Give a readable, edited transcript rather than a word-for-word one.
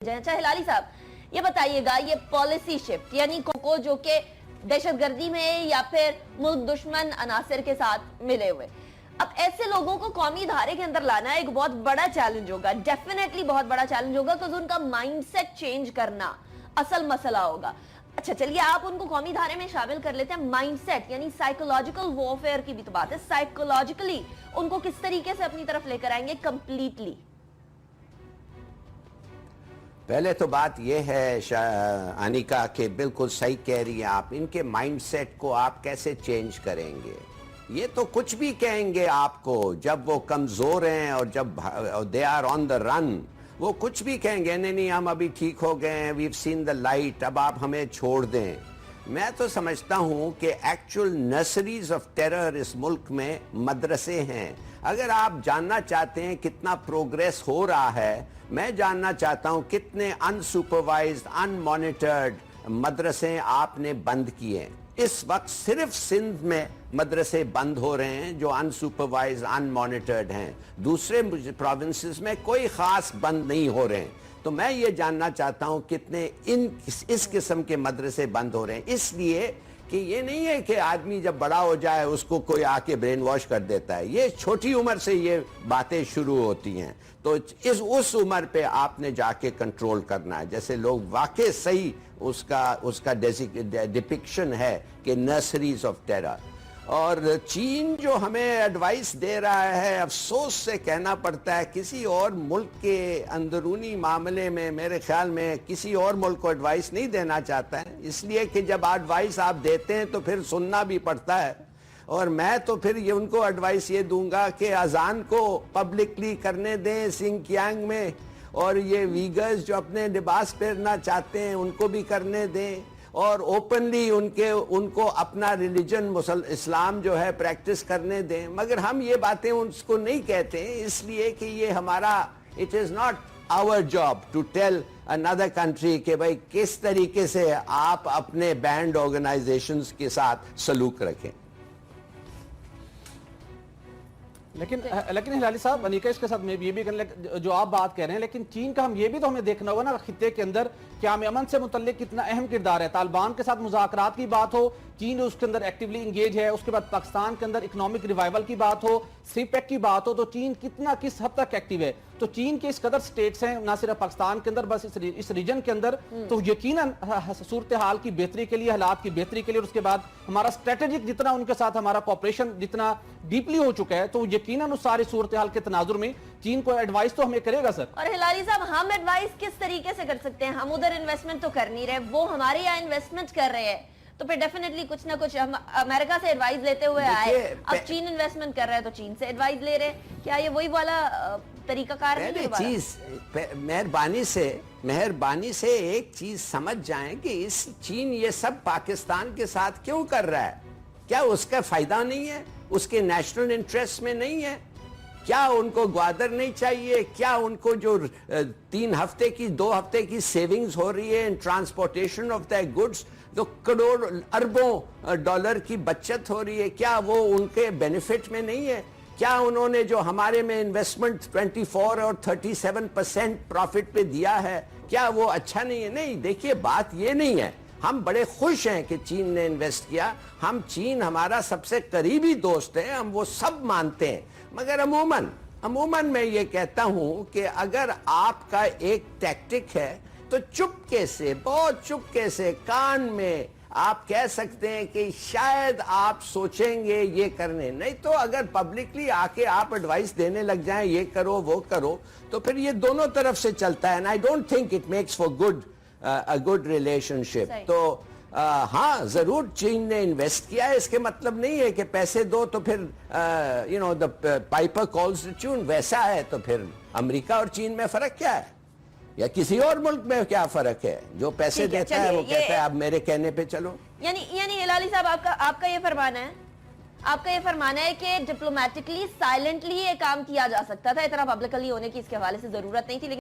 अच्छा हिलाली साहब, ये बताइएगा, ये पॉलिसी शिफ्ट यानी कोको जो कि दहशतगर्दी में या फिर मुल्क दुश्मन अनासिर के साथ मिले हुए, अब ऐसे लोगों को कौमी धारे के अंदर लाना एक बहुत बड़ा चैलेंज होगा, डेफिनेटली बहुत बड़ा चैलेंज होगा, क्योंकि उनका माइंडसेट चेंज करना असल मसला होगा। अच्छा चलिए आप उनको कौमी धारे में शामिल कर लेते हैं। माइंडसेट यानी साइकोलॉजिकल वॉरफेयर की भी तो बात है, साइकोलॉजिकली उनको किस तरीके से अपनी तरफ लेकर आएंगे कंप्लीटली? पहले तो बात यह है अनिका के बिल्कुल सही कह रही हैं आप, इनके माइंडसेट को आप कैसे चेंज करेंगे? ये तो कुछ भी कहेंगे आपको जब वो कमजोर हैं और जब they are on the run, वो कुछ भी कहेंगे, नहीं हम अभी ठीक हो गए हैं, वीव सीन द लाइट, अब आप हमें छोड़ दें। मैं तो समझता हूं कि एक्चुअल नर्सरीज ऑफ टेरर इस मुल्क में मदरसे हैं। अगर आप जानना चाहते हैं कितना प्रोग्रेस हो रहा है, मैं जानना चाहता हूं कितने अनसुपरवाइज्ड अनमॉनिटर्ड मदरसे आपने बंद किए। इस वक्त सिर्फ सिंध में मदरसे बंद हो रहे हैं जो अनसुपरवाइज्ड अनमॉनिटर्ड हैं, दूसरे प्रोविंसेस में कोई खास बंद नहीं हो रहे हैं। तो मैं ये जानना चाहता हूं कितने इस किस्म के मदरसे बंद हो रहे हैं। इसलिए कि ये नहीं है कि आदमी जब बड़ा हो जाए उसको कोई आके ब्रेन वॉश कर देता है, ये छोटी उम्र से ये बातें शुरू होती हैं। तो उस उम्र पे आपने जाके कंट्रोल करना है। जैसे लोग वाकई सही उसका डिपिक्शन है कि नर्सरीज ऑफ टेरर। और चीन जो हमें एडवाइस दे रहा है, अफसोस से कहना पड़ता है, किसी और मुल्क के अंदरूनी मामले में मेरे ख्याल में किसी और मुल्क को एडवाइस नहीं देना चाहता है, इसलिए कि जब एडवाइस आप देते हैं तो फिर सुनना भी पड़ता है। और मैं तो फिर ये उनको एडवाइस ये दूंगा कि अजान को पब्लिकली करने दें सिंकियांग में, और ये वीगर्स जो अपने लिबास पहनना चाहते हैं उनको भी करने दें, और ओपनली उनको अपना रिलीजन इस्लाम जो है प्रैक्टिस करने दें। मगर हम ये बातें उसको नहीं कहते इसलिए कि ये हमारा it is not our job to tell another country कि भाई किस तरीके से आप अपने बैंड ऑर्गेनाइजेशंस के साथ सलूक रखें। लेकिन हिलाली साहब, अनिका इसके साथ मैं ये भी जो आप बात कह रहे हैं, लेकिन चीन का हम ये भी तो हमें देखना होगा ना, खित्ते के अंदर क्या अमन से मुतल्लिक कितना अहम किरदार है। तालिबान के साथ मुज़ाकरात की बात हो, चीन उसके अंदर एक्टिवली इंगेज है। उसके बाद पाकिस्तान के अंदर इकोनॉमिक रिवाइवल की बात हो, सीपेक की बात हो, तो चीन किस हद तक एक्टिव है। तो चीन के इस कदर स्टेट्स हैं, ना सिर्फ पाकिस्तान के अंदर, बस इस रीजन के अंदर, तो यकीनन सूरत हाल की बेहतरी के लिए, हालात की बेहतरी के लिए, और उसके बाद हमारा स्ट्रेटेजिक जितना उनके साथ हमारा कॉपरेशन जितना डीपली हो चुका है, तो यकीनन उस सारी सूरत हाल के तनाजुर में चीन को एडवाइस तो हमें करेगा सर। और हिलाली साहब, हम एडवाइस किस तरीके से कर सकते हैं? हम उधर इन्वेस्टमेंट तो कर नहीं रहे, वो हमारे यहाँ इन्वेस्टमेंट कर रहे हैं, तो फिर डेफिनेटली कुछ ना कुछ हम अमेरिका से एडवाइस लेते हुए आए, अब चीन इन्वेस्टमेंट कर रहा है तो चीन से एडवाइस ले रहे। क्या ये वही वाला तरीकाकार नहीं है? चीज मेहरबानी से एक चीज समझ जाएं कि इस चीन ये सब पाकिस्तान के साथ क्यों कर रहा है? क्या उसका फायदा नहीं है? उसके नेशनल इंटरेस्ट में नहीं है? क्या उनको ग्वादर नहीं चाहिए? क्या उनको जो 2 हफ्ते की सेविंग्स हो रही है इन ट्रांसपोर्टेशन ऑफ द गुड्स, तो करोड़ अरबों डॉलर की बचत हो रही है, क्या वो उनके बेनिफिट में नहीं है? क्या उन्होंने जो हमारे में इन्वेस्टमेंट 24 और 37% प्रॉफिट पे दिया है, क्या वो अच्छा नहीं है? नहीं, देखिए बात ये नहीं है। हम बड़े खुश हैं कि चीन ने इन्वेस्ट किया, चीन हमारा सबसे करीबी दोस्त है, हम वो सब मानते हैं। मगर अमूमन मैं ये कहता हूं कि अगर आपका एक टैक्टिक है तो चुपके से, बहुत चुपके से कान में आप कह सकते हैं कि शायद आप सोचेंगे ये करने, नहीं तो अगर पब्लिकली आके आप एडवाइस देने लग जाएं ये करो वो करो, तो फिर ये दोनों तरफ से चलता है। And I don't think it makes for a good relationship. तो हाँ, जरूर चीन ने इन्वेस्ट किया है, इसके मतलब नहीं है कि पैसे दो तो फिर the Piper calls the tune, वैसा है। तो फिर अमेरिका और चीन में फर्क क्या है, या किसी और मुल्क में क्या फर्क है? जो पैसे देता है वो कहता है अब मेरे कहने पे चलो। यानी हिलाली साहब, आपका ये फरमाना है कि डिप्लोमेटिकली साइलेंटली ये काम किया जा सकता था, इतना पब्लिकली होने की इसके हवाले से जरूरत नहीं थी। लेकिन